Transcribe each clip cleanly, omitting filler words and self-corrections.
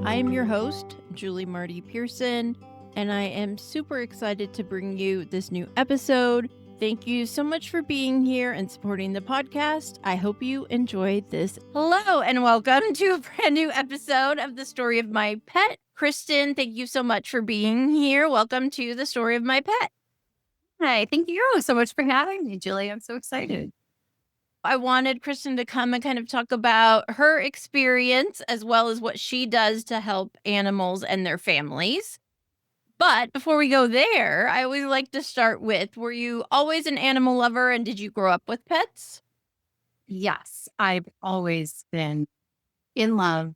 I am your host, Julie Marty Pearson, and I am super excited to bring you this new episode. Thank you so much for being here and supporting the podcast. I hope you enjoyed this. Hello, and welcome to a brand new episode of The Story of My Pet. Kristen, thank you so much for being here. Welcome to The Story of My Pet. Hi, thank you so much for having me, Julie. I'm so excited. I wanted Kristen to come and kind of talk about her experience as well as what she does to help animals and their families. But before we go there, I always like to start with, were you always an animal lover and did you grow up with pets? Yes, I've always been in love.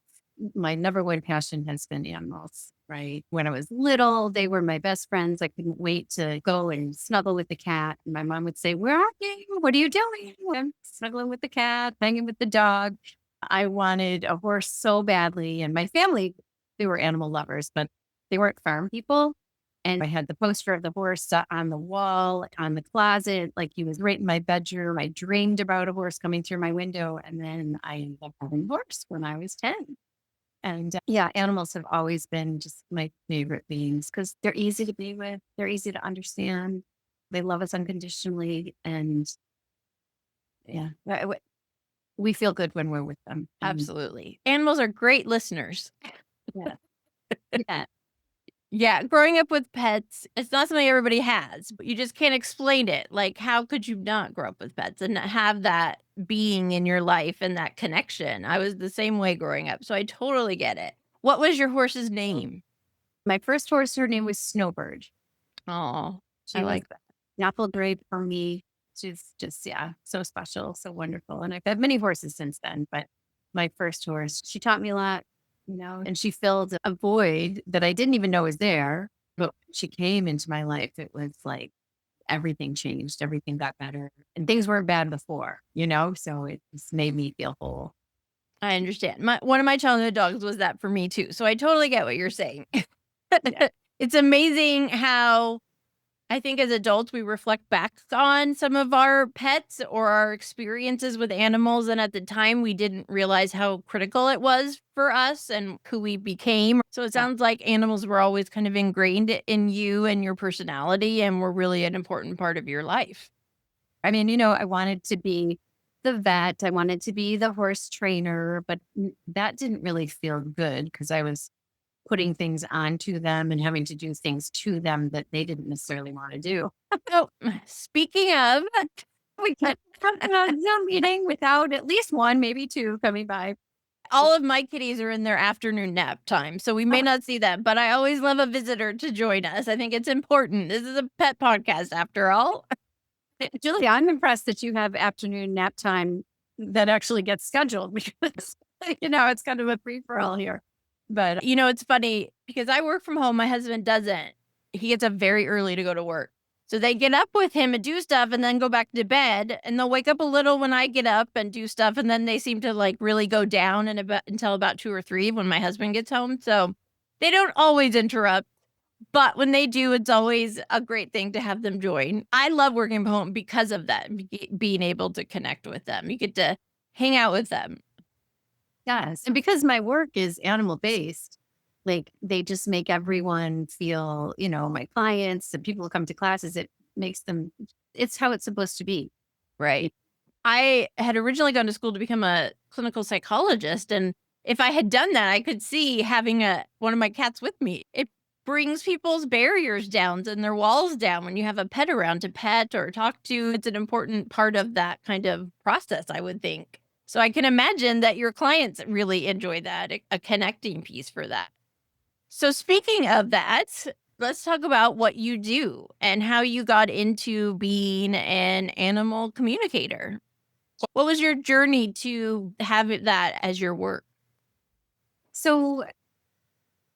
My number one passion has been animals, right? When I was little, they were my best friends. I couldn't wait to go and snuggle with the cat. And my mom would say, "Where are you? What are you doing?" I'm snuggling with the cat, hanging with the dog. I wanted a horse so badly. And my family, they were animal lovers, but they weren't farm people. And I had the poster of the horse on the wall, on the closet, like he was right in my bedroom. I dreamed about a horse coming through my window. And then I ended up having a horse when I was 10. And yeah, animals have always been just my favorite beings because they're easy to be with. They're easy to understand. They love us unconditionally. And yeah, we feel good when we're with them. And Absolutely. Animals are great listeners. yeah, yeah, Yeah, growing up with pets, it's not something everybody has, but you just can't explain it. Like, how could you not grow up with pets and not have that being in your life and that connection? I was the same way growing up, so I totally get it. What was your horse's name? my first horse, her name was Snowbird. Oh, I She was like that. an apple grape for me. She's just, yeah, so special, so wonderful. And I've had many horses since then, but my first horse, she taught me a lot, and she filled a void that I didn't even know was there. But when she came into my life, it was like everything changed, everything got better, and things weren't bad before, so it just made me feel whole. I understand. One of my childhood dogs was that for me too, so I totally get what you're saying. Yeah. It's amazing how I think as adults, we reflect back on some of our pets or our experiences with animals. And at the time, we didn't realize how critical it was for us and who we became. So it Yeah. sounds like animals were always kind of ingrained in you and your personality and were really an important part of your life. I mean, I wanted to be the vet, I wanted to be the horse trainer, but that didn't really feel good because I was putting things onto them and having to do things to them that they didn't necessarily want to do. So, speaking of, We can't have a Zoom meeting without at least one, maybe two coming by. all of my kitties are in their afternoon nap time, so we may not see them, but I always love a visitor to join us. I think it's important. This is a pet podcast after all. Julie, I'm impressed that you have afternoon nap time that actually gets scheduled because, it's kind of a free for all here. But It's funny because I work from home, my husband doesn't. He gets up very early to go to work. So they get up with him and do stuff and then go back to bed, and they'll wake up a little when I get up and do stuff, and then they seem to, like, really go down until about 2 or 3 when my husband gets home, so they don't always interrupt, but when they do, it's always a great thing to have them join. I love working from home because of that, being able to connect with them. You get to hang out with them. yes, and because my work is animal based, like they just make everyone feel, my clients, the people who come to classes, it makes them, it's how it's supposed to be. Right. I had originally gone to school to become a clinical psychologist, and if I had done that, I could see having one of my cats with me. It brings people's barriers down and their walls down when you have a pet around to pet or talk to. It's an important part of that kind of process, I would think. So I can imagine that your clients really enjoy that, a connecting piece for that. So speaking of that, let's talk about what you do and how you got into being an animal communicator. What was your journey to that as your work? So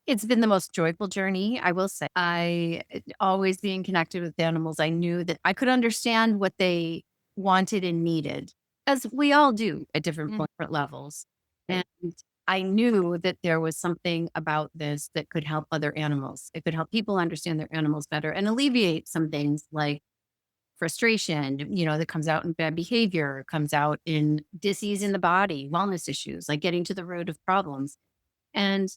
it's been the most joyful journey, I will say. Always being connected with animals, I knew that I could understand what they wanted and needed, as we all do at different Mm. different levels. And I knew that there was something about this that could help other animals. It could help people understand their animals better and alleviate some things like frustration, that comes out in bad behavior, comes out in disease in the body, wellness issues, like getting to the root of problems. And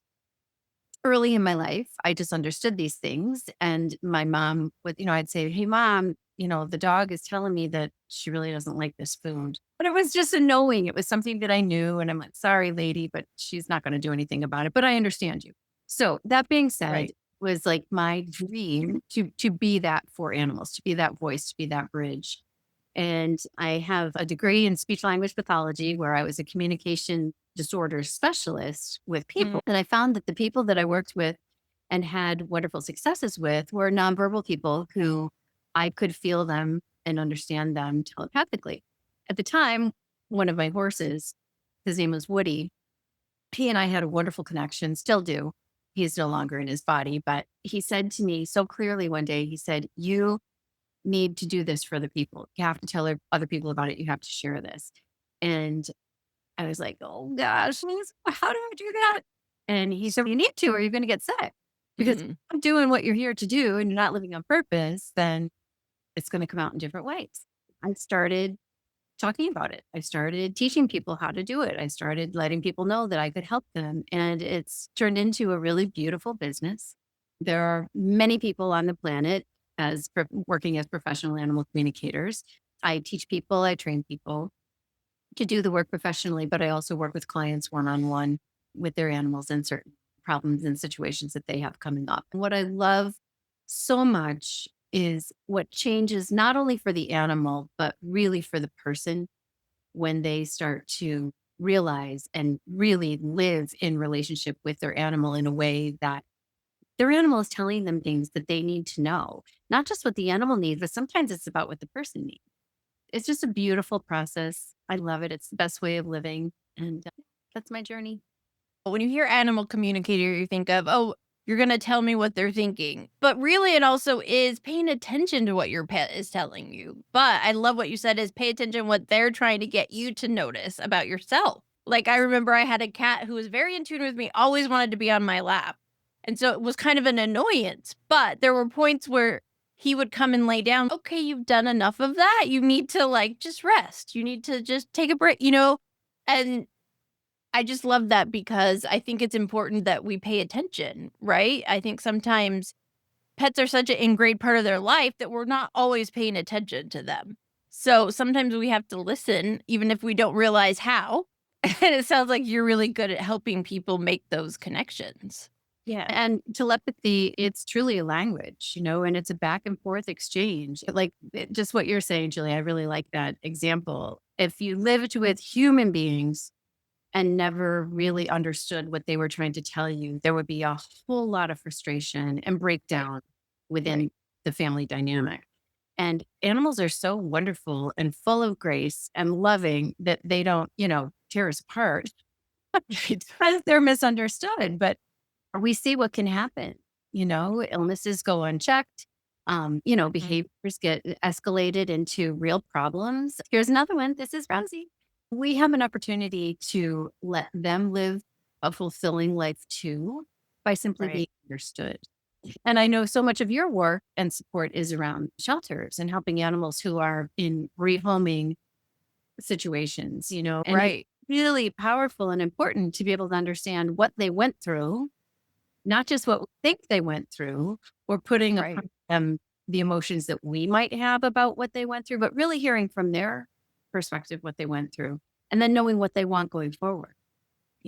early in my life, I just understood these things. And my mom would, I'd say, "Hey, mom, the dog is telling me that she really doesn't like this food." But it was just a knowing. It was something that I knew. And I'm like, "Sorry, lady, but she's not going to do anything about it. But I understand you." So that being said, Right. was like my dream to be that for animals, to be that voice, to be that bridge. And I have a degree in speech language pathology where I was a communication disorder specialist with Mm. people. And I found that the people that I worked with and had wonderful successes with were nonverbal people who I could feel them and understand them telepathically. At the time, one of my horses, his name was Woody, he and I had a wonderful connection, still do. He's no longer in his body, but he said to me so clearly one day, he said, "You need to do this for the people. You have to tell other people about it. You have to share this." And I was like, "Oh gosh, how do I do that?" And he said, "You need to, or you're going to get sick. Because if Mhm. you're not doing what you're here to do and you're not living on purpose, then it's going to come out in different ways." I started talking about it. I started teaching people how to do it. I started letting people know that I could help them. And it's turned into a really beautiful business. There are many people on the planet working as professional animal communicators. I teach people, I train people to do the work professionally, but I also work with clients one on one with their animals and certain problems and situations that they have coming up. And what I love so much is what changes not only for the animal, but really for the person when they start to realize and really live in relationship with their animal in a way that their animal is telling them things that they need to know, not just what the animal needs, but sometimes it's about what the person needs. It's just a beautiful process. I love it. It's the best way of living. And that's my journey. When you hear animal communicator, you think of, oh, you're going to tell me what they're thinking. But really, it also is paying attention to what your pet is telling you. But I love what you said is pay attention what they're trying to get you to notice about yourself. Like I remember I had a cat who was very in tune with me, always wanted to be on my lap. And so it was kind of an annoyance. But there were points where he would come and lay down. Okay, you've done enough of that. You need to like just rest. You need to just take a break. And I just love that because I think it's important that we pay attention, right? I think sometimes pets are such an ingrained part of their life that we're not always paying attention to them. So sometimes we have to listen, even if we don't realize how. And it sounds like you're really good at helping people make those connections. Yeah. And telepathy, it's truly a language, and it's a back and forth exchange. Like just what you're saying, Julie, I really like that example. If you lived with human beings and never really understood what they were trying to tell you, there would be a whole lot of frustration and Right. breakdown within Right. the family dynamic. And animals are so wonderful and full of grace and loving that they don't, tear us apart because they're misunderstood. But we see what can happen. Illnesses go unchecked. Mhm. Behaviors get escalated into real problems. Here's another one. This is Rosie. We have an opportunity to let them live a fulfilling life too by simply Right. being understood. And I know so much of your work and support is around shelters and helping animals who are in rehoming situations, and it's Right. really powerful and important to be able to understand what they went through, not just what we think they went through or putting Right. upon them the emotions that we might have about what they went through, but really hearing from their perspective what they went through and then knowing what they want going forward.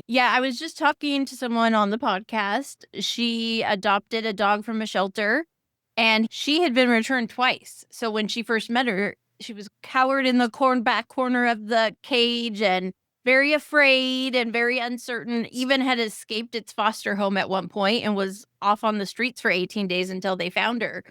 Yeah, I was just talking to someone on the podcast. She adopted a dog from a shelter and she had been returned twice. So when she first met her, she was cowered in the back corner of the cage and very afraid and very uncertain, even had escaped its foster home at one point and was off on the streets for 18 days until they found her.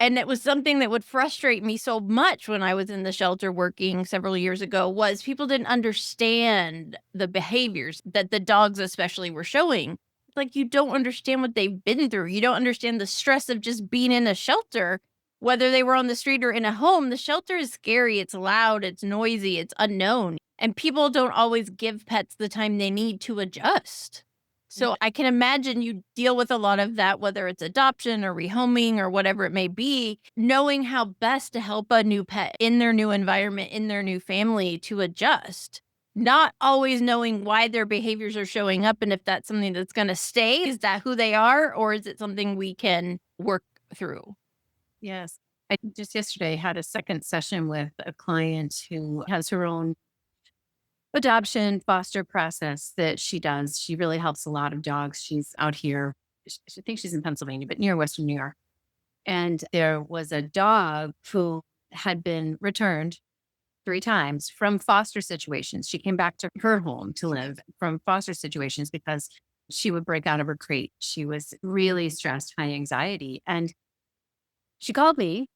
And it was something that would frustrate me so much when I was in the shelter working several years ago was people didn't understand the behaviors that the dogs especially were showing. Like you don't understand what they've been through. You don't understand the stress of just being in a shelter, whether they were on the street or in a home. The shelter is scary, it's loud, it's noisy, it's unknown. And people don't always give pets the time they need to adjust. So I can imagine you deal with a lot of that, whether it's adoption or rehoming or whatever it may be, knowing how best to help a new pet in their new environment, in their new family to adjust. not always knowing why their behaviors are showing up and if that's something that's going to stay. Is that who they are, or is it something we can work through? Yes. I just yesterday had a second session with a client who has her own adoption foster process that she does. She really helps a lot of dogs. She's out here. I think she's in Pennsylvania, but near Western New York. And there was a dog who had been returned 3 times from foster situations. She came back to her home to live from foster situations because she would break out of her crate. She was really stressed, high anxiety. And she called me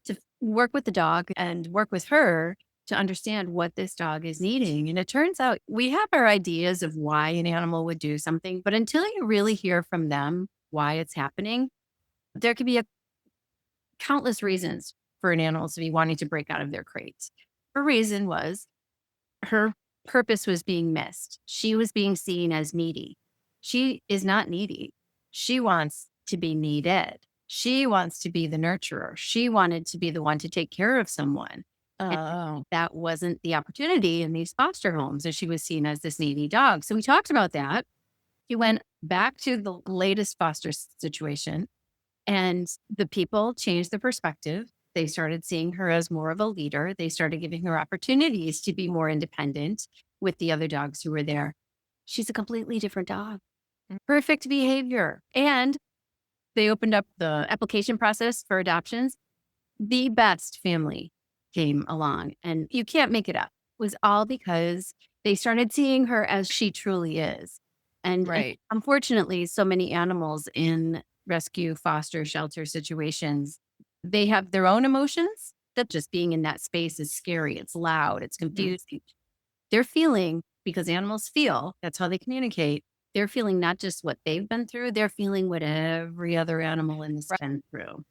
to work with the dog and work with her to understand what this dog is needing. And it turns out we have our ideas of why an animal would do something, but until you really hear from them why it's happening, there could be countless reasons for an animal to be wanting to break out of their crate. Her reason was her purpose was being missed. She was being seen as needy. She is not needy. She wants to be needed. She wants to be the nurturer. She wanted to be the one to take care of someone. And Oh, that wasn't the opportunity in these foster homes. And she was seen as this needy dog. So we talked about that. He went back to the latest foster situation, and the people changed the perspective. They started seeing her as more of a leader. They started giving her opportunities to be more independent with the other dogs who were there. She's a completely different dog. Perfect behavior. And they opened up the application process for adoptions. The best family came along, and you can't make it up. It was all because they started seeing her as she truly is. And right. unfortunately, so many animals in rescue, foster, shelter situations, they have their own emotions. That just being in that space is scary. It's loud. It's Mhm. confusing. They're feeling, because animals feel, that's how they communicate. They're feeling not just what they've been through, they're feeling what every other animal in this been through.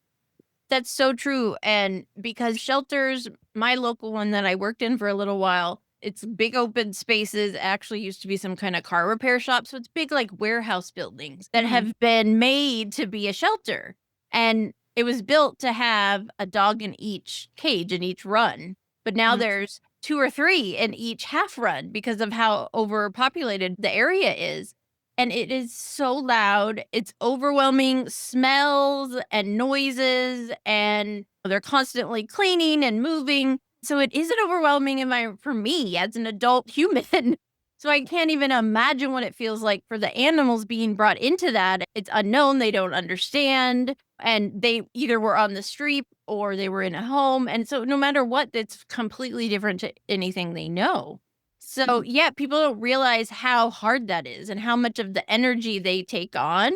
That's so true. And because shelters, my local one that I worked in for a little while, it's big open spaces, actually used to be some kind of car repair shop. So it's big, like warehouse buildings that Mhm. have been made to be a shelter. And it was built to have a dog in each cage in each run. But now Mhm. there's two or three in each half run because of how overpopulated the area is. And it is so loud. It's overwhelming smells and noises, and they're constantly cleaning and moving. So it is an overwhelming environment for me as an adult human. So I can't even imagine what it feels like for the animals being brought into that. It's unknown, they don't understand, and they either were on the street or they were in a home. And so no matter what, it's completely different to anything they know. So, yeah, people don't realize how hard that is and how much of the energy they take on.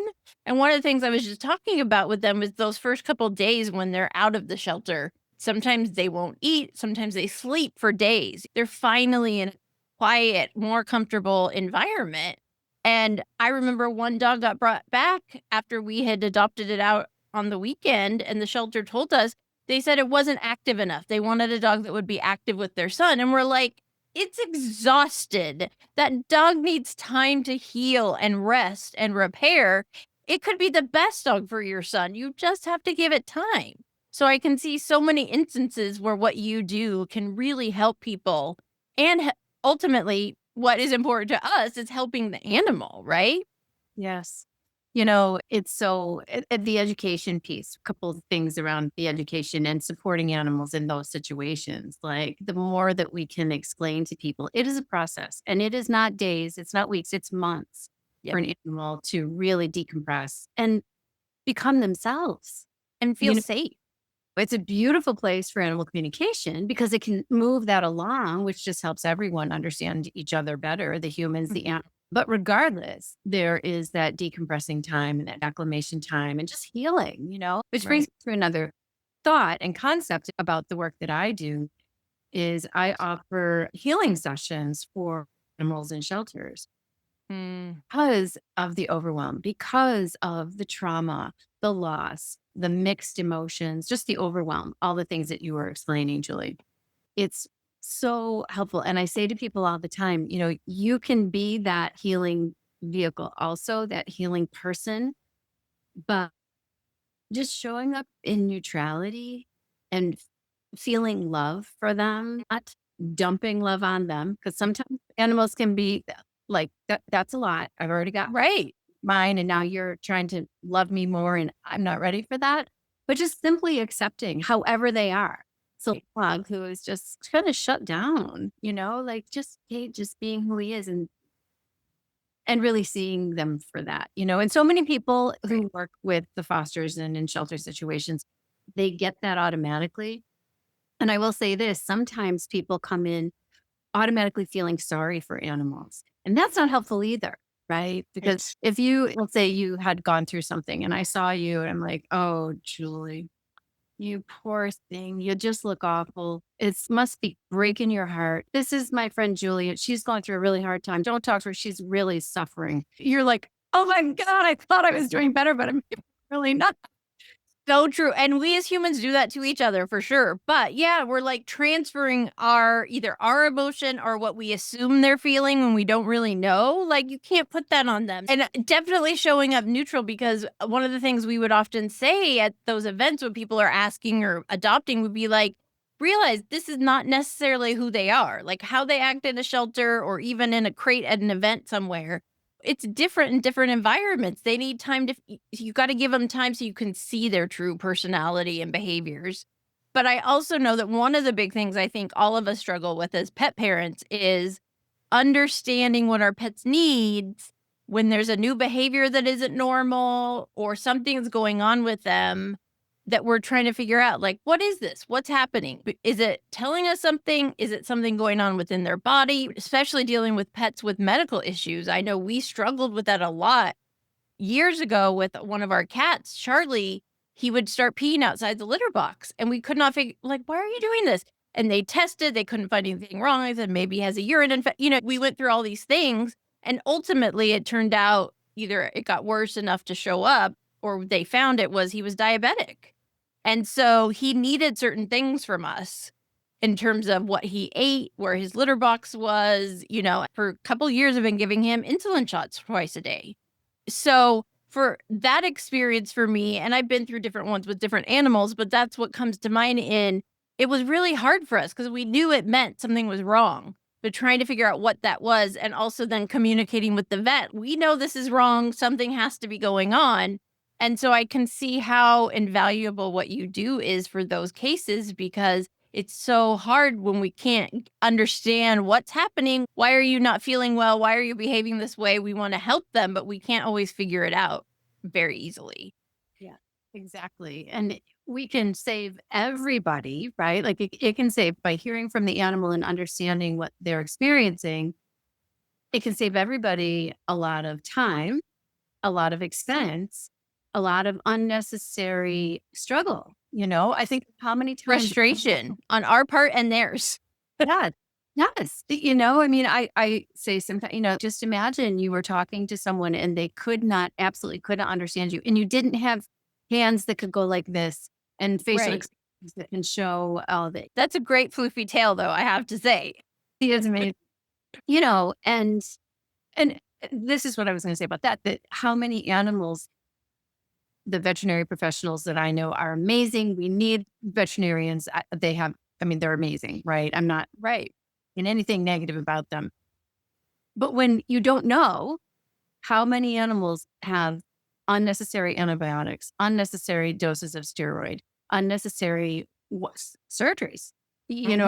And one of the things I was just talking about with them is those first couple days when they're out of the shelter. Sometimes they won't eat, sometimes they sleep for days. They're finally in a quiet, more comfortable environment. And I remember one dog got brought back after we had adopted it out on the weekend, and the shelter told us they said it wasn't active enough. They wanted a dog that would be active with their son. And we're like, it's exhausted. That dog needs time to heal and rest and repair. It could be the best dog for your son. You just have to give it time. So I can see so many instances where what you do can really help people. And ultimately, what is important to us is helping the animal, right? Yes. It's so the education piece, a couple of things around the education and supporting animals in those situations. Like the more that we can explain to people, it is a process and it is not days, it's not weeks, it's months for Yep. an animal to really decompress and become themselves. And feel You know, safe. it's a beautiful place for animal communication because it can move that along, which just helps everyone understand each other better, the humans, the Mhm. animals. But regardless, there is that decompressing time and that acclimation time and just healing, which brings Right. me to another thought and concept about the work that I do is I offer healing sessions for animals in shelters Mm. because of the overwhelm, because of the trauma, the loss, the mixed emotions, just the overwhelm, all the things that you were explaining, Julie. It's so helpful. And I say to people all the time, you can be that healing vehicle, also that healing person, but just showing up in neutrality and feeling love for them, not dumping love on them, because sometimes animals can be like, that's a lot. I've already got Right. mine, and now you're trying to love me more, and I'm not ready for that. But just simply accepting however they are. So Plug, who is just kind of shut down, like just just being who he is, and really seeing them for that, And so many people who work with the fosters and in shelter situations, they get that automatically. And I will say this, sometimes people come in automatically feeling sorry for animals. And that's not helpful either, right? Because if you, let's say you had gone through something and I saw you and I'm like, oh, Julie, you poor thing. You just look awful. It must be breaking your heart. This is my friend Julie. She's going through a really hard time. Don't talk to her. She's really suffering. You're like, oh my God, I thought I was doing better, but I'm really not. So true. And we as humans do that to each other for sure. But yeah, we're like transferring either our emotion or what we assume they're feeling when we don't really know. Like you can't put that on them. And definitely showing up neutral, because one of the things we would often say at those events when people are asking or adopting would be like, realize this is not necessarily who they are. Like how they act in a shelter or even in a crate at an event somewhere, it's different in different environments. They need time to you gotta give them time so you can see their true personality and behaviors. But I also know that one of the big things I think all of us struggle with as pet parents is understanding what our pets needs when there's a new behavior that isn't normal or something's going on with them that we're trying to figure out, like, what is this? What's happening? Is it telling us something? Is it something going on within their body? Especially dealing with pets with medical issues. I know we struggled with that a lot years ago with one of our cats, Charlie. He would start peeing outside the litter box and we could not figure, like, why are you doing this? And they tested, they couldn't find anything wrong. I said, maybe he has a urine infection. We went through all these things and ultimately it turned out either it got worse enough to show up or they found it was he was diabetic. And so he needed certain things from us in terms of what he ate, where his litter box was, for a couple years I've been giving him insulin shots twice a day. So for that experience for me, and I've been through different ones with different animals, but that's what comes to mind it was really hard for us because we knew it meant something was wrong, but trying to figure out what that was and also then communicating with the vet. We know this is wrong. Something has to be going on. And so I can see how invaluable what you do is for those cases because it's so hard when we can't understand what's happening. Why are you not feeling well? Why are you behaving this way? We want to help them, but we can't always figure it out very easily. Yeah, exactly. And we can save everybody, right? Like it can save by hearing from the animal and understanding what they're experiencing. It can save everybody a lot of time, a lot of expense, a lot of unnecessary struggle. I think how many times Frustration on our part and theirs. yeah. Yes. I mean, I say sometimes, just imagine you were talking to someone and they absolutely could not understand you. And you didn't have hands that could go like this and facial Right. expressions that can show all that. That's a great floofy tale, though, I have to say. He is amazing. And this is what I was going to say about that how many animals, the veterinary professionals that I know are amazing. We need veterinarians. They're amazing, right? I'm not Right. in anything negative about them. But when you don't know how many animals have unnecessary antibiotics, unnecessary doses of steroid, unnecessary surgeries,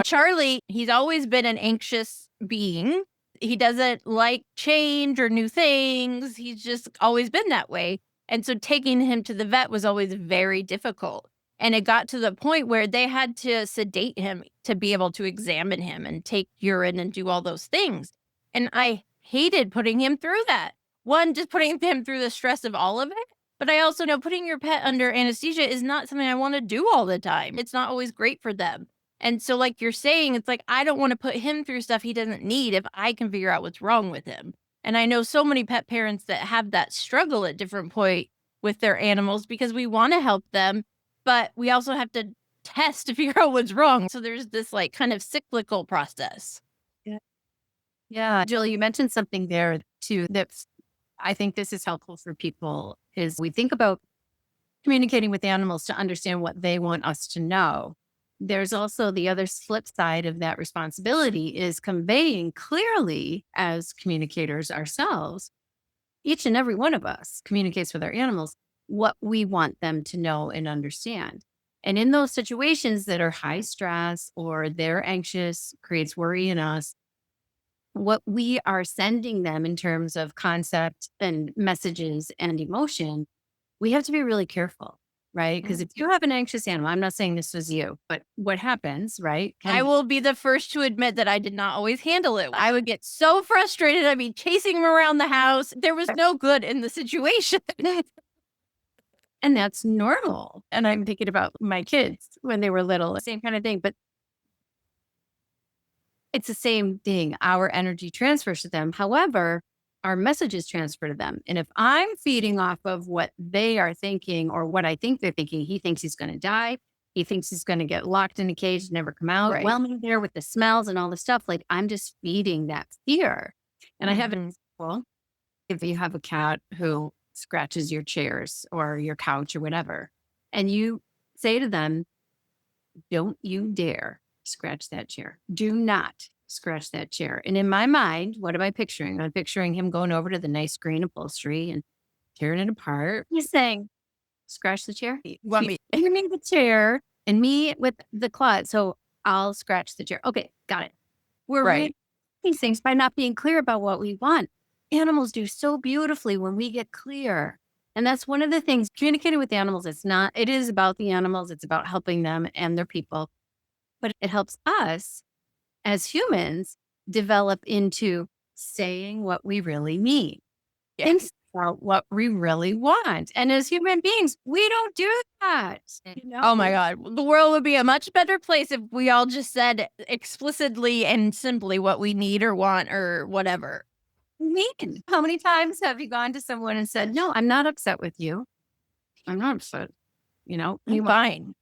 Charlie, he's always been an anxious being. He doesn't like change or new things. He's just always been that way. And so taking him to the vet was always very difficult. And it got to the point where they had to sedate him to be able to examine him and take urine and do all those things. And I hated putting him through that. One, just putting him through the stress of all of it. But I also know putting your pet under anesthesia is not something I want to do all the time. It's not always great for them. And so, like you're saying, it's like, I don't want to put him through stuff he doesn't need if I can figure out what's wrong with him. And I know so many pet parents that have that struggle at different point with their animals because we want to help them, but we also have to test to figure out what's wrong. So there's this like kind of cyclical process. Yeah. Yeah. Julie, you mentioned something there too that I think this is helpful for people is we think about communicating with animals to understand what they want us to know. there's also the other flip side of that responsibility is conveying clearly as communicators ourselves. Each and every one of us communicates with our animals what we want them to know and understand. And in those situations that are high stress or they're anxious, creates worry in us, what we are sending them in terms of concept and messages and emotion, we have to be really careful, right? Because if you have an anxious animal, I'm not saying this was you, but what happens, right? I will be the first to admit that I did not always handle it. I would get so frustrated. I'd be chasing him around the house. There was no good in the situation. And that's normal. And I'm thinking about my kids when they were little, same kind of thing. But it's the same thing. Our energy transfers to them. However, our messages transfer to them. And if I'm feeding off of what they are thinking or what I think they're thinking, he thinks he's going to die. He thinks he's going to get locked in a cage, and never come out. Right. Well, I'm there with the smells and all the stuff. Like I'm just feeding that fear. And I have an example. If you have a cat who scratches your chairs or your couch or whatever, and you say to them, don't you dare scratch that chair. Do not scratch that chair. And in my mind, what am I picturing? I'm picturing him going over to the nice green upholstery and tearing it apart. He's saying, scratch the chair. Want me- Give me the chair and me with the claw. So I'll scratch the chair. Okay, got it. We're Right. reading these things by not being clear about what we want. Animals do so beautifully when we get clear. And that's one of the things communicating with animals. It is about the animals. It's about helping them and their people, but it helps us as humans develop into saying what we really mean. And about what we really want. And as human beings, we don't do that. Oh my God. The world would be a much better place if we all just said explicitly and simply what we need or want or whatever. Mean. How many times have you gone to someone and said, no, I'm not upset with you. I'm not upset. I'm fine.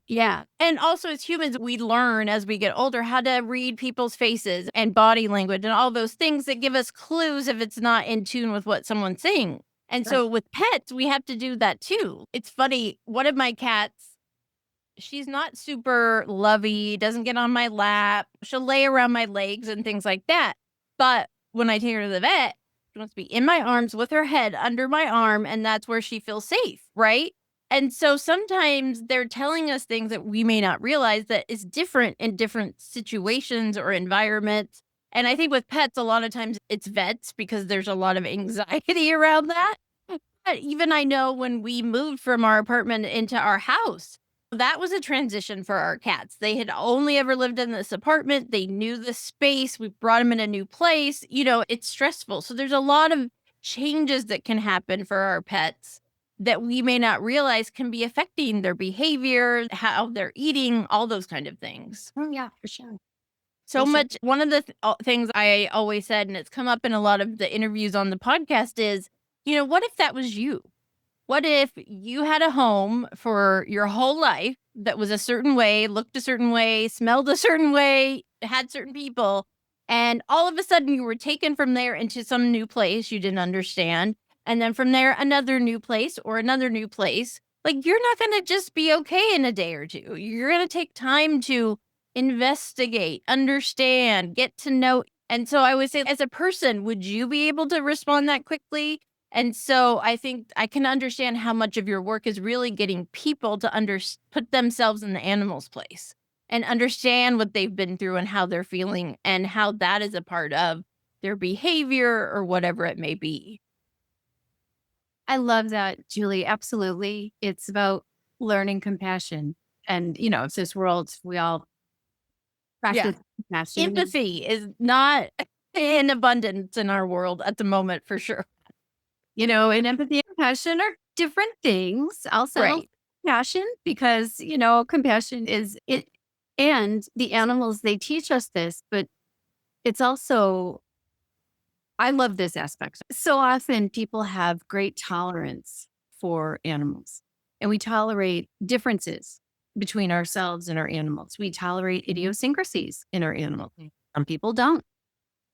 Yeah. And also as humans, we learn as we get older how to read people's faces and body language and all those things that give us clues if it's not in tune with what someone's saying. And so with pets, we have to do that too. It's funny. One of my cats, she's not super lovey, doesn't get on my lap. She'll lay around my legs and things like that. But when I take her to the vet, she wants to be in my arms with her head under my arm. And that's where she feels safe. Right. And so sometimes they're telling us things that we may not realize that is different in different situations or environments. And I think with pets, a lot of times it's vets because there's a lot of anxiety around that. But even I know when we moved from our apartment into our house, that was a transition for our cats. They had only ever lived in this apartment. They knew the space. We brought them in a new place. It's stressful. So there's a lot of changes that can happen for our pets that we may not realize can be affecting their behavior, how they're eating, all those kind of things. Oh, yeah, for sure. So much. One of the things I always said, and it's come up in a lot of the interviews on the podcast is, what if that was you? What if you had a home for your whole life that was a certain way, looked a certain way, smelled a certain way, had certain people, and all of a sudden you were taken from there into some new place you didn't understand, and then from there another new place or another new place? Like, you're not going to just be okay in a day or two. You're going to take time to investigate, understand, get to know. And so I would say, as a person, would you be able to respond that quickly? And so I think I can understand how much of your work is really getting people to put themselves in the animal's place and understand what they've been through and how they're feeling and how that is a part of their behavior or whatever it may be. I love that, Julie. Absolutely. It's about learning compassion. And, it's this world, we all practice compassion. Empathy is not in abundance in our world at the moment, for sure. And empathy and compassion are different things. I'll say compassion because, compassion is it. And the animals, they teach us this, but it's also, I love this aspect. So often people have great tolerance for animals, and we tolerate differences between ourselves and our animals. We tolerate idiosyncrasies in our animals. Some people don't.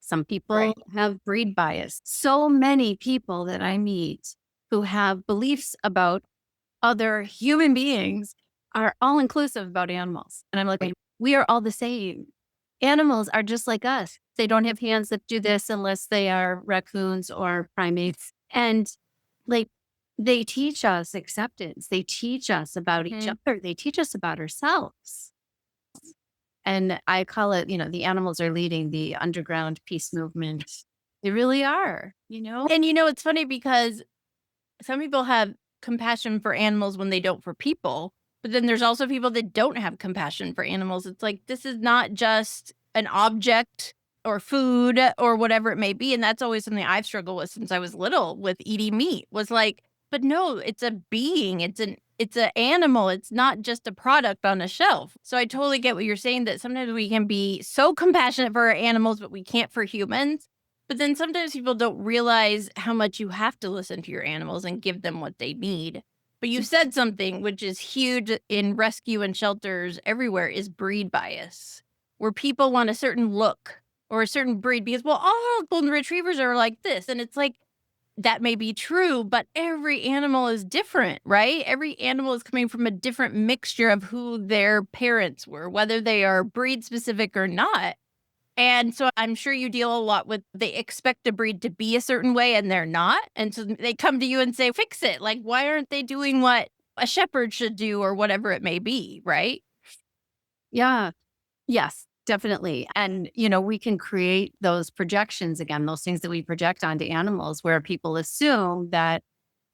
Some people have breed bias. So many people that I meet who have beliefs about other human beings are all inclusive about animals. And I'm like, we are all the same. Animals are just like us. They don't have hands that do this unless they are raccoons or primates. And like, they teach us acceptance. They teach us about each Mhm. other. They teach us about ourselves. And I call it, the animals are leading the underground peace movement. They really are, And it's funny because some people have compassion for animals when they don't for people, but then there's also people that don't have compassion for animals. It's like this is not just an object or food or whatever it may be, and that's always something I've struggled with since I was little with eating meat. Was like, but no, it's a being. It's an animal. It's not just a product on a shelf. So I totally get what you're saying that sometimes we can be so compassionate for our animals, but we can't for humans. But then sometimes people don't realize how much you have to listen to your animals and give them what they need. But you said something which is huge in rescue and shelters everywhere is breed bias, where people want a certain look or a certain breed because, well, all golden retrievers are like this. And it's like, that may be true, but every animal is different, right? Every animal is coming from a different mixture of who their parents were, whether they are breed specific or not. And so I'm sure you deal a lot with they expect a breed to be a certain way and they're not. And so they come to you and say, fix it. Like, why aren't they doing what a shepherd should do or whatever it may be? Right. Yeah. Yes, definitely. And, we can create those projections again, those things that we project onto animals where people assume that,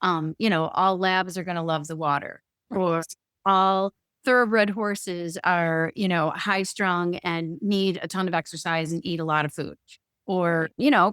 all labs are going to love the water or all thoroughbred horses are, high strung and need a ton of exercise and eat a lot of food. Or,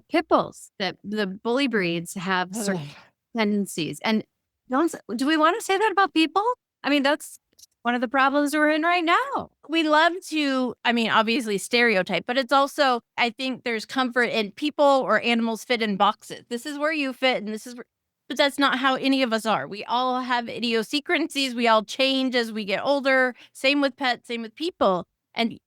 pit bulls that the bully breeds have certain tendencies. And do we want to say that about people? I mean, that's one of the problems we're in right now. We love to, I mean, obviously stereotype, but it's also, I think there's comfort in people or animals fit in boxes. This is where you fit and this is where, but that's not how any of us are. We all have idiosyncrasies. We all change as we get older. Same with pets, same with people. And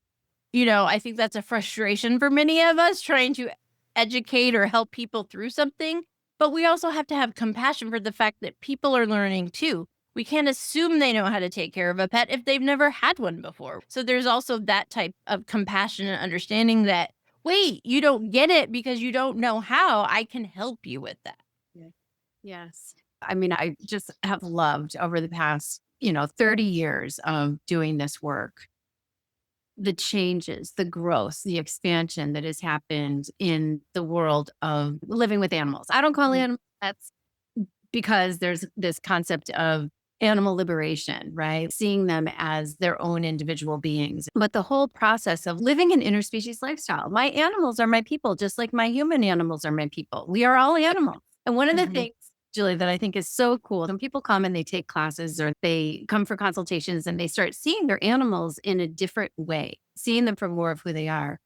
I think that's a frustration for many of us trying to educate or help people through something. But we also have to have compassion for the fact that people are learning too. We can't assume they know how to take care of a pet if they've never had one before. So there's also that type of compassion and understanding that, wait, you don't get it because you don't know how. I can help you with that. Yeah. Yes. I mean, I just have loved over the past, 30 years of doing this work, the changes, the growth, the expansion that has happened in the world of living with animals. I don't call animals pets because there's this concept of animal liberation, right? Seeing them as their own individual beings. But the whole process of living an interspecies lifestyle, my animals are my people, just like my human animals are my people. We are all animals. And one of the things, Julie, that I think is so cool, when people come and they take classes or they come for consultations and they start seeing their animals in a different way, seeing them for more of who they are,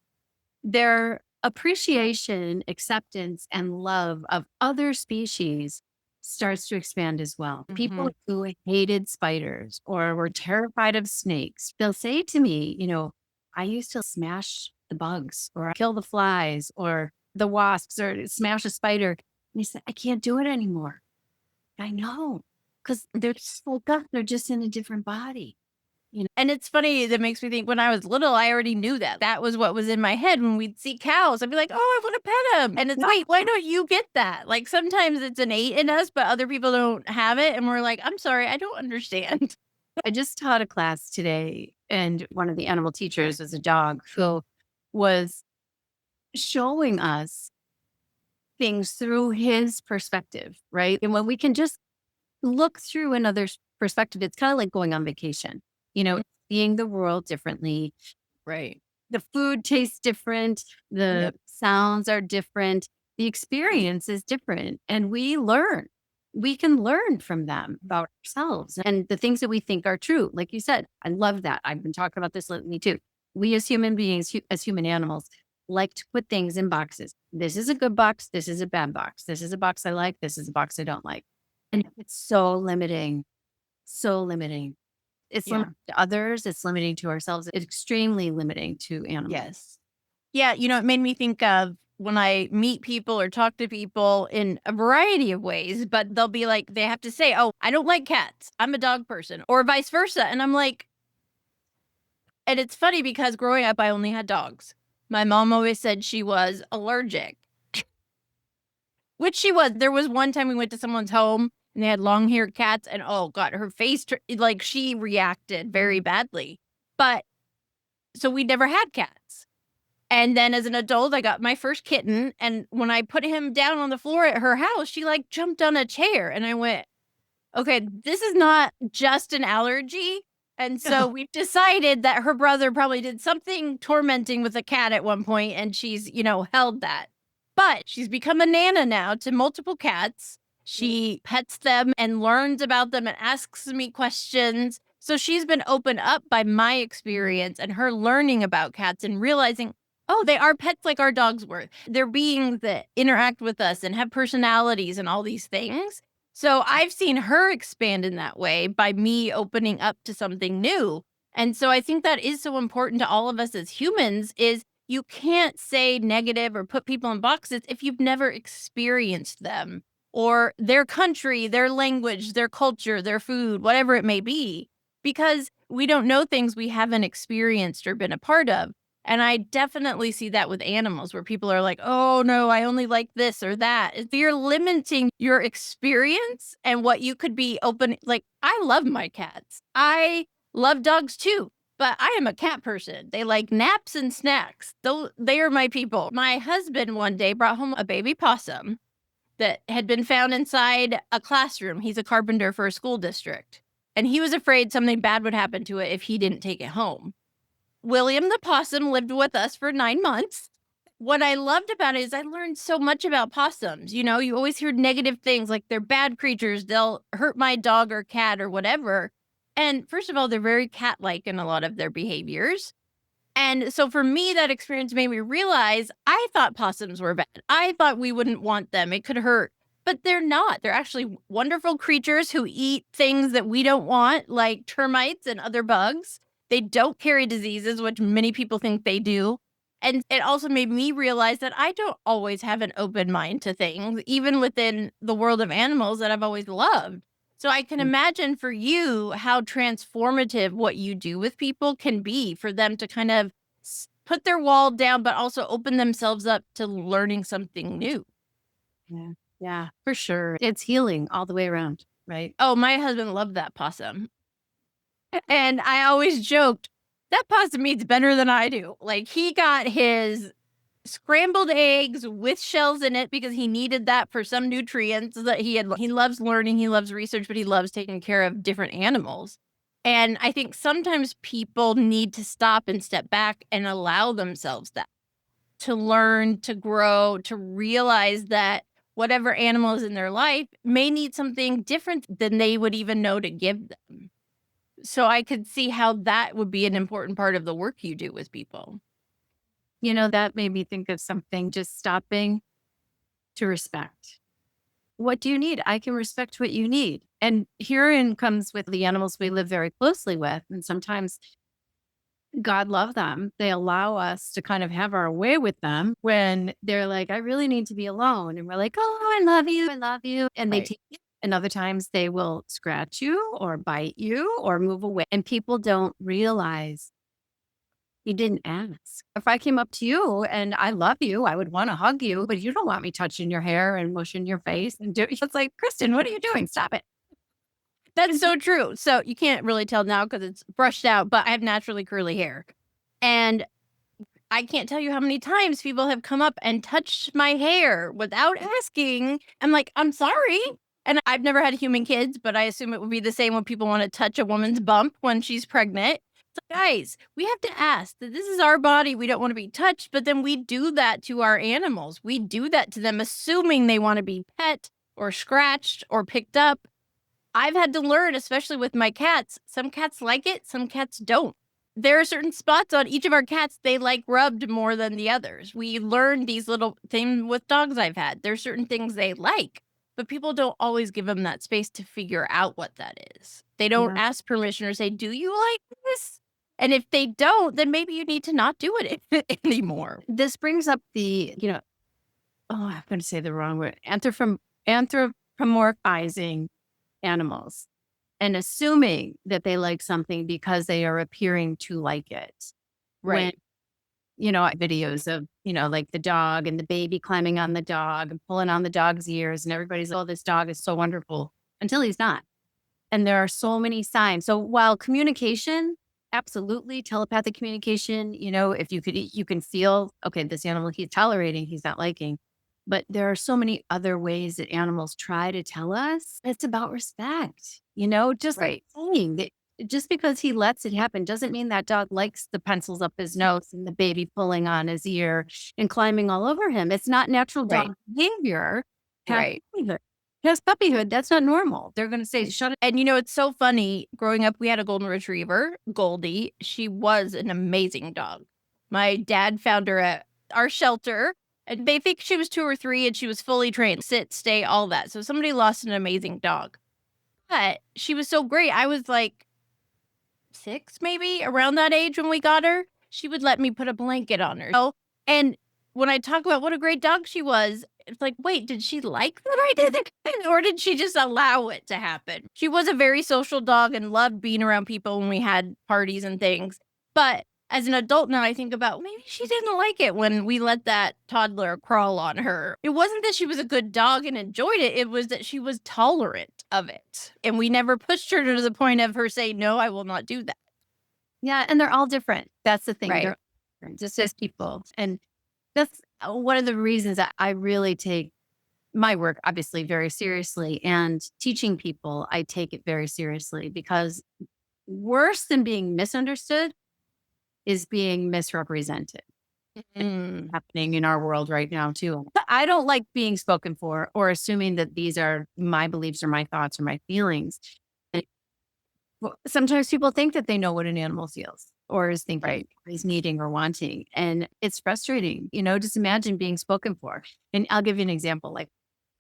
their appreciation, acceptance, and love of other species starts to expand as well. People who hated spiders or were terrified of snakes, they'll say to me, I used to smash the bugs or kill the flies or the wasps or smash a spider. And he said, I can't do it anymore. I know, because they're just woke up. They're just in a different body. And it's funny, that makes me think when I was little, I already knew that. That was what was in my head when we'd see cows. I'd be like, oh, I want to pet them. And it's, wait, why don't you get that? Like sometimes it's innate in us, but other people don't have it. And we're like, I'm sorry, I don't understand. I just taught a class today, and one of the animal teachers was a dog who was showing us things through his perspective, right? And when we can just look through another's perspective, it's kind of like going on vacation, seeing the world differently. Right. The food tastes different, the sounds are different, the experience is different, and we learn. We can learn from them about ourselves and the things that we think are true. Like you said, I love that. I've been talking about this lately too. We as human beings, as human animals, like to put things in boxes. This is a good box. This is a bad box. This is a box I like. This is a box I don't like. And it's so limiting, so limiting. It's limiting to others. It's limiting to ourselves. It's extremely limiting to animals. Yes. Yeah. It made me think of when I meet people or talk to people in a variety of ways, but they'll be like, they have to say, oh, I don't like cats. I'm a dog person, or vice versa. And I'm like, and it's funny because growing up, I only had dogs. My mom always said she was allergic, which she was. There was one time we went to someone's home and they had long haired cats, and oh God, her face, like she reacted very badly. But so we never had cats. And then as an adult, I got my first kitten. And when I put him down on the floor at her house, she like jumped on a chair. And I went, okay, this is not just an allergy. And so we've decided that her brother probably did something tormenting with a cat at one point, and she's, held that. But she's become a nana now to multiple cats. She pets them and learns about them and asks me questions. So she's been opened up by my experience and her learning about cats and realizing, oh, they are pets like our dogs were. They're beings that interact with us and have personalities and all these things. So I've seen her expand in that way by me opening up to something new. And so I think that is so important to all of us as humans is you can't say negative or put people in boxes if you've never experienced them or their country, their language, their culture, their food, whatever it may be, because we don't know things we haven't experienced or been a part of. And I definitely see that with animals where people are like, oh, no, I only like this or that. If you're limiting your experience and what you could be open, like I love my cats. I love dogs too, but I am a cat person. They like naps and snacks. They are my people. My husband one day brought home a baby possum that had been found inside a classroom. He's a carpenter for a school district. And he was afraid something bad would happen to it if he didn't take it home. William the possum lived with us for 9 months. What I loved about it is I learned so much about possums. You always hear negative things like they're bad creatures. They'll hurt my dog or cat or whatever. And first of all, they're very cat-like in a lot of their behaviors. And so for me, that experience made me realize I thought possums were bad. I thought we wouldn't want them. It could hurt. But they're not. They're actually wonderful creatures who eat things that we don't want, like termites and other bugs. They don't carry diseases, which many people think they do. And it also made me realize that I don't always have an open mind to things, even within the world of animals that I've always loved. So I can imagine for you how transformative what you do with people can be for them to kind of put their wall down, but also open themselves up to learning something new. Yeah. Yeah, for sure. It's healing all the way around, right? Oh, my husband loved that possum. And I always joked, that possum eats better than I do. Like he got his scrambled eggs with shells in it because he needed that for some nutrients that he had. He loves learning, he loves research, but he loves taking care of different animals. And I think sometimes people need to stop and step back and allow themselves that to learn, to grow, to realize that whatever animal is in their life may need something different than they would even know to give them. So I could see how that would be an important part of the work you do with people. That made me think of something, just stopping to respect. What do you need? I can respect what you need. And herein comes with the animals we live very closely with. And sometimes God love them. They allow us to kind of have our way with them when they're like, I really need to be alone. And we're like, oh, I love you. I love you. And they Right. take it. And other times they will scratch you or bite you or move away. And people don't realize you didn't ask. If I came up to you and I love you, I would want to hug you, but you don't want me touching your hair and mushing your face and do it's like, Kristen, what are you doing? Stop it. That's so true. So you can't really tell now because it's brushed out, but I have naturally curly hair. And I can't tell you how many times people have come up and touched my hair without asking. I'm like, I'm sorry. And I've never had human kids, but I assume it would be the same when people want to touch a woman's bump when she's pregnant. It's like, guys, we have to ask that this is our body. We don't want to be touched, but then we do that to our animals. We do that to them, assuming they want to be pet or scratched or picked up. I've had to learn, especially with my cats, some cats like it, some cats don't. There are certain spots on each of our cats they like rubbed more than the others. We learned these little things with dogs I've had. There's certain things they like, but people don't always give them that space to figure out what that is. They don't Yeah. ask permission or say, do you like this? And if they don't, then maybe you need to not do it anymore. This brings up the, I'm going to say the wrong word, anthropomorphizing animals and assuming that they like something because they are appearing to like it. When, Right. videos of, like the dog and the baby climbing on the dog and pulling on the dog's ears, and everybody's like, oh, this dog is so wonderful until he's not. And there are so many signs. So while communication, absolutely telepathic communication, if you can feel, okay, this animal he's tolerating, he's not liking. But there are so many other ways that animals try to tell us it's about respect, just Right. saying that just because he lets it happen doesn't mean that dog likes the pencils up his nose and the baby pulling on his ear and climbing all over him. It's not natural Right. dog behavior. Right. Past puppyhood, that's not normal. They're going to say, shut it. And it's so funny. Growing up, we had a golden retriever, Goldie. She was an amazing dog. My dad found her at our shelter, and they think she was 2 or 3, and she was fully trained, sit, stay, all that. So somebody lost an amazing dog. But she was so great. I was like 6, maybe around that age when we got her. She would let me put a blanket on her. And when I talk about what a great dog she was, it's like, wait, did she like that I did it? Or did she just allow it to happen? She was a very social dog and loved being around people when we had parties and things. But as an adult now, I think about maybe she didn't like it when we let that toddler crawl on her. It wasn't that she was a good dog and enjoyed it. It was that she was tolerant of it. And we never pushed her to the point of her saying, no, I will not do that. Yeah. And they're all different. That's the thing. Right. They're different, just as people. And that's one of the reasons that I really take my work, obviously, very seriously. And teaching people, I take it very seriously because worse than being misunderstood is being misrepresented. Mm. Happening in our world right now, too. I don't like being spoken for or assuming that these are my beliefs or my thoughts or my feelings. And sometimes people think that they know what an animal feels or is thinking, Right. or is needing or wanting. And it's frustrating, just imagine being spoken for. And I'll give you an example. Like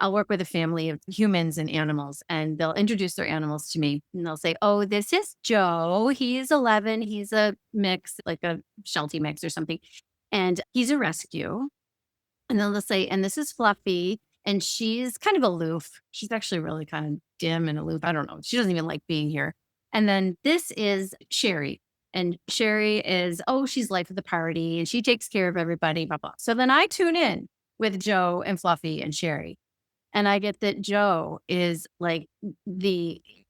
I'll work with a family of humans and animals, and they'll introduce their animals to me. And they'll say, oh, this is Joe. He's 11. He's a mix, like a Sheltie mix or something. And he's a rescue. And then they'll say, and this is Fluffy. And she's kind of aloof. She's actually really kind of dim and aloof. I don't know. She doesn't even like being here. And then this is Sherry. And Sherry is, oh, she's life of the party and she takes care of everybody, blah, blah. So then I tune in with Joe and Fluffy and Sherry. And I get that Joe is like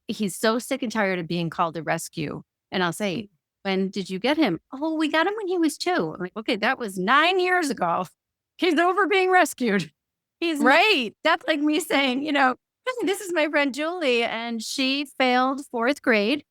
he's so sick and tired of being called a rescue. And I'll say, when did you get him? Oh, we got him when he was 2. I'm like, okay, that was 9 years ago. He's over being rescued. He's Right. That's like me saying, this is my friend Julie, and she failed 4th grade.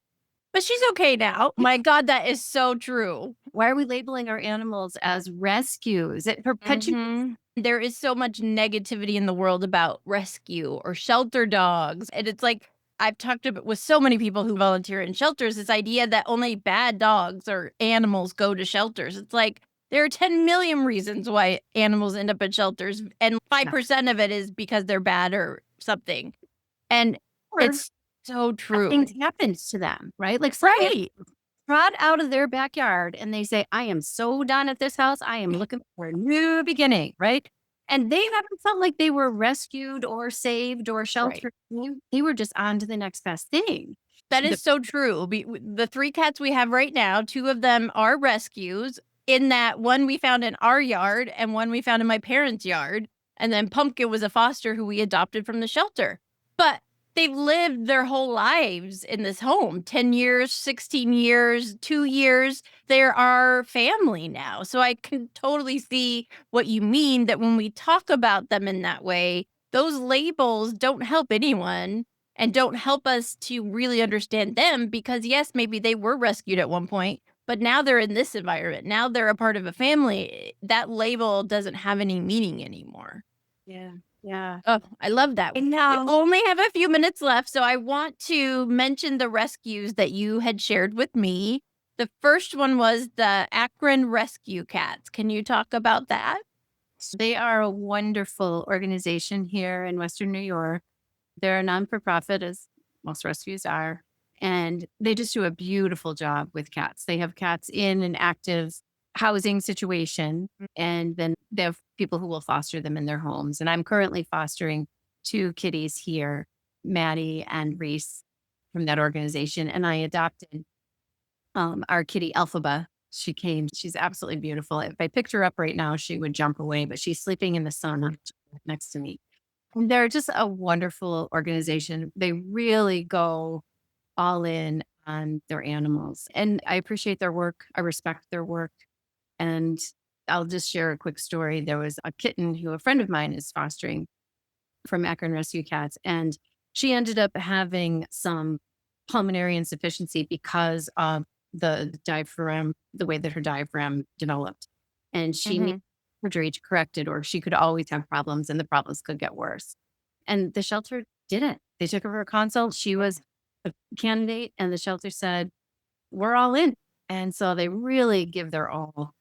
But she's okay now. My God, that is so true. Why are we labeling our animals as rescues? It perpetuates. There is so much negativity in the world about rescue or shelter dogs. And it's like, I've talked about with so many people who volunteer in shelters, this idea that only bad dogs or animals go to shelters. It's like, there are 10 million reasons why animals end up in shelters, and 5% of it is because they're bad or something. And it's so true. Things happens to them, right? Like, Right. trot out of their backyard and they say, I am so done at this house. I am looking for a new beginning, right? And they haven't felt like they were rescued or saved or sheltered. They were just on to the next best thing. That is so true. The 3 cats we have right now, 2 of them are rescues, in that one we found in our yard and one we found in my parents' yard. And then Pumpkin was a foster who we adopted from the shelter. But they've lived their whole lives in this home, 10 years, 16 years, 2 years. They're our family now. So I can totally see what you mean, that when we talk about them in that way, those labels don't help anyone and don't help us to really understand them, because yes, maybe they were rescued at one point, but now they're in this environment. Now they're a part of a family. That label doesn't have any meaning anymore. Yeah. Yeah. Oh, I love that. We only have a few minutes left, so I want to mention the rescues that you had shared with me. The first one was the Akron Rescue Cats. Can you talk about that? They are a wonderful organization here in Western New York. They're a non-for-profit, as most rescues are. And they just do a beautiful job with cats. They have cats in and active housing situation. And then they have people who will foster them in their homes. And I'm currently fostering 2 kitties here, Maddie and Reese from that organization. And I adopted our kitty Elphaba. She's absolutely beautiful. If I picked her up right now, she would jump away, but she's sleeping in the sun next to me. And they're just a wonderful organization. They really go all in on their animals. And I appreciate their work. I respect their work. And I'll just share a quick story. There was a kitten who a friend of mine is fostering from Akron Rescue Cats, and she ended up having some pulmonary insufficiency because of the diaphragm, the way that her diaphragm developed. And she needed surgery to correct it, or she could always have problems and the problems could get worse. And the shelter didn't. They took her for a consult. She was a candidate, and the shelter said, we're all in. And so they really give their all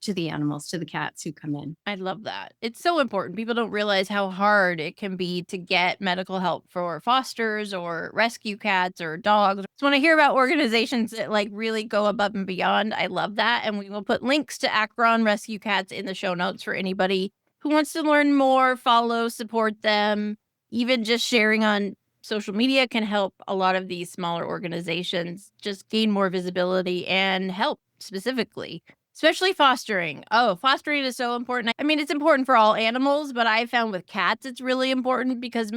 to the animals, to the cats who come in. I love that. It's so important. People don't realize how hard it can be to get medical help for fosters or rescue cats or dogs. So when I hear about organizations that like really go above and beyond, I love that. And we will put links to Akron Rescue Cats in the show notes for anybody who wants to learn more, follow, support them. Even just sharing on social media can help a lot of these smaller organizations just gain more visibility and help specifically. Especially fostering. Oh, fostering is so important. I mean, it's important for all animals, but I found with cats, it's really important because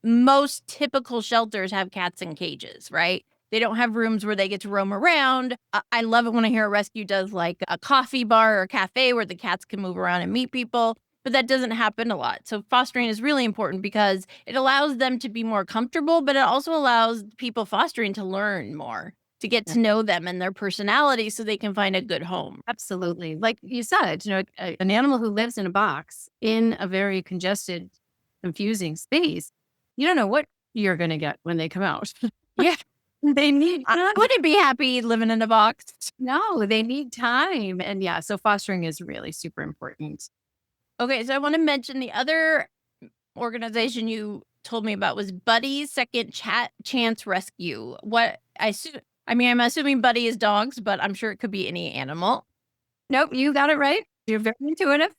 most typical shelters have cats in cages, right? They don't have rooms where they get to roam around. I love it when I hear a rescue does like a coffee bar or a cafe where the cats can move around and meet people, but that doesn't happen a lot. So fostering is really important because it allows them to be more comfortable, but it also allows people fostering to learn more, to get to know them and their personality so they can find a good home. Absolutely. Like you said, an animal who lives in a box in a very congested, confusing space, you don't know what you're going to get when they come out. Yeah. They need I wouldn't be happy living in a box. No, they need time. And yeah, so fostering is really super important. Okay, so I want to mention the other organization you told me about was Buddy's Second Chance Rescue. I'm assuming Buddy is dogs, but I'm sure it could be any animal. Nope, you got it right. You're very intuitive.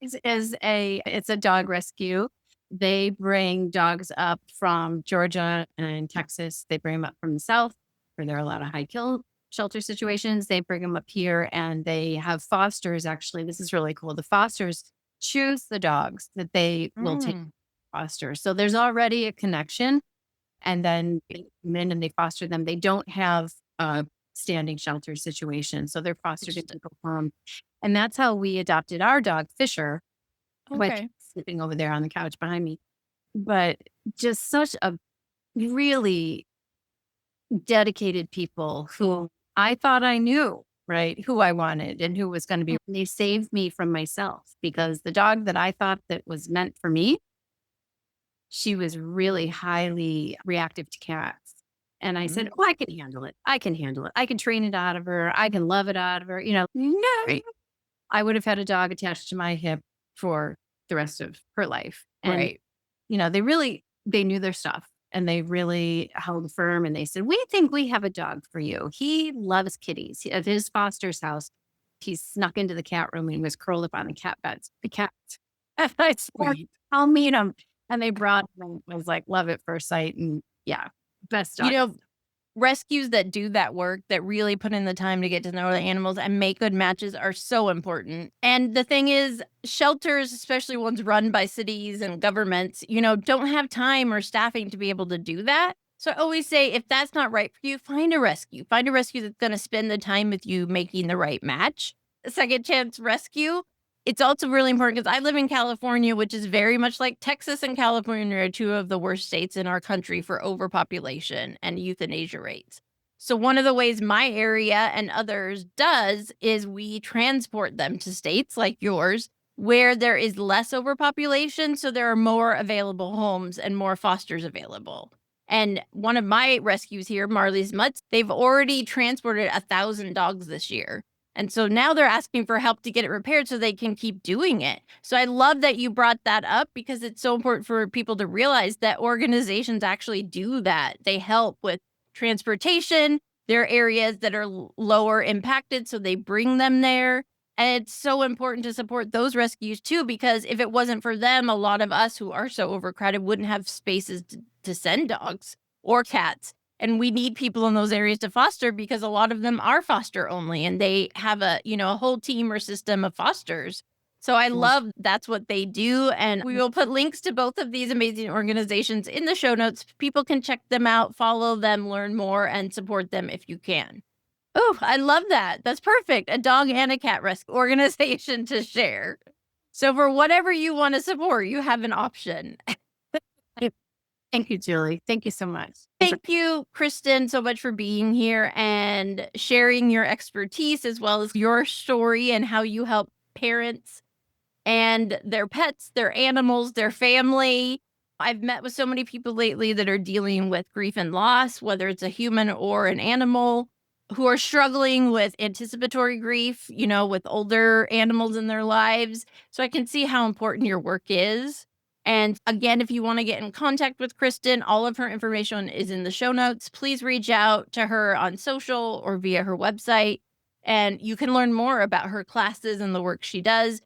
It's a dog rescue. They bring dogs up from Georgia and Texas. They bring them up from the South where there are a lot of high kill shelter situations. They bring them up here and they have fosters. Actually, this is really cool. The fosters choose the dogs that they will take foster. So there's already a connection. And then they come in and they foster them. They don't have a standing shelter situation. So they're fostered in a home. And that's how we adopted our dog, Fisher, Okay. sleeping over there on the couch behind me. But just such a really dedicated people who I thought I knew, right? Who I wanted and who was going to be. They saved me from myself because the dog that I thought that was meant for me, she was really highly reactive to cats. And I said, oh, I can handle it. I can handle it. I can train it out of her. I can love it out of her. No, I would have had a dog attached to my hip for the rest of her life. And, they knew their stuff and they really held firm and they said, we think we have a dog for you. He loves kitties. At his foster's house, he snuck into the cat room and was curled up on the cat beds. The cat. And I said, I'll meet him. And they brought him. It was like love at first sight. And yeah, best dog. Rescues that do that work, that really put in the time to get to know the animals and make good matches are so important. And the thing is, shelters, especially ones run by cities and governments, don't have time or staffing to be able to do that. So I always say, if that's not right for you, find a rescue. Find a rescue that's going to spend the time with you making the right match. Second Chance Rescue. It's also really important because I live in California, which is very much like Texas and California are two of the worst states in our country for overpopulation and euthanasia rates. So one of the ways my area and others does is we transport them to states like yours where there is less overpopulation. So there are more available homes and more fosters available. And one of my rescues here, Marley's Mutts, they've already transported 1,000 dogs this year. And so now they're asking for help to get it repaired so they can keep doing it. So I love that you brought that up because it's so important for people to realize that organizations actually do that. They help with transportation. There are areas that are lower impacted, so they bring them there. And it's so important to support those rescues too, because if it wasn't for them, a lot of us who are so overcrowded wouldn't have spaces to send dogs or cats. And we need people in those areas to foster because a lot of them are foster only and they have a whole team or system of fosters. So I love that's what they do. And we will put links to both of these amazing organizations in the show notes. People can check them out, follow them, learn more, and support them if you can. Oh, I love that. That's perfect. A dog and a cat rescue organization to share. So for whatever you want to support, you have an option. Thank you, Julie. Thank you so much. Thank you, Kristen, so much for being here and sharing your expertise as well as your story and how you help parents and their pets, their animals, their family. I've met with so many people lately that are dealing with grief and loss, whether it's a human or an animal, who are struggling with anticipatory grief, with older animals in their lives. So I can see how important your work is. And again, if you want to get in contact with Kristen, all of her information is in the show notes. Please reach out to her on social or via her website, and you can learn more about her classes and the work she does.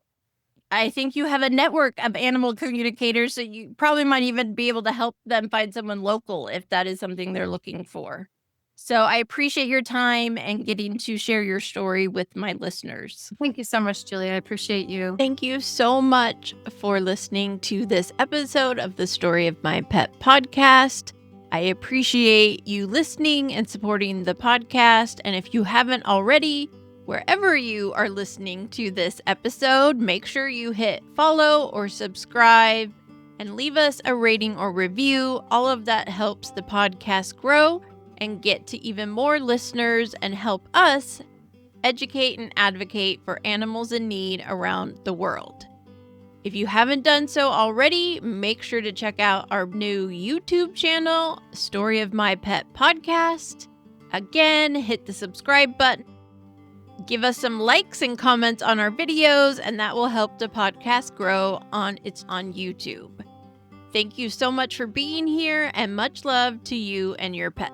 I think you have a network of animal communicators, so you probably might even be able to help them find someone local if that is something they're looking for. So I appreciate your time and getting to share your story with my listeners. Thank you so much, Julie. I appreciate you. Thank you so much for listening to this episode of the Story of My Pet podcast. I appreciate you listening and supporting the podcast. And if you haven't already, wherever you are listening to this episode, make sure you hit follow or subscribe and leave us a rating or review. All of that helps the podcast grow and get to even more listeners and help us educate and advocate for animals in need around the world. If you haven't done so already, make sure to check out our new YouTube channel, Story of My Pet Podcast. Again, hit the subscribe button. Give us some likes and comments on our videos, and that will help the podcast grow on YouTube. Thank you so much for being here, and much love to you and your pet.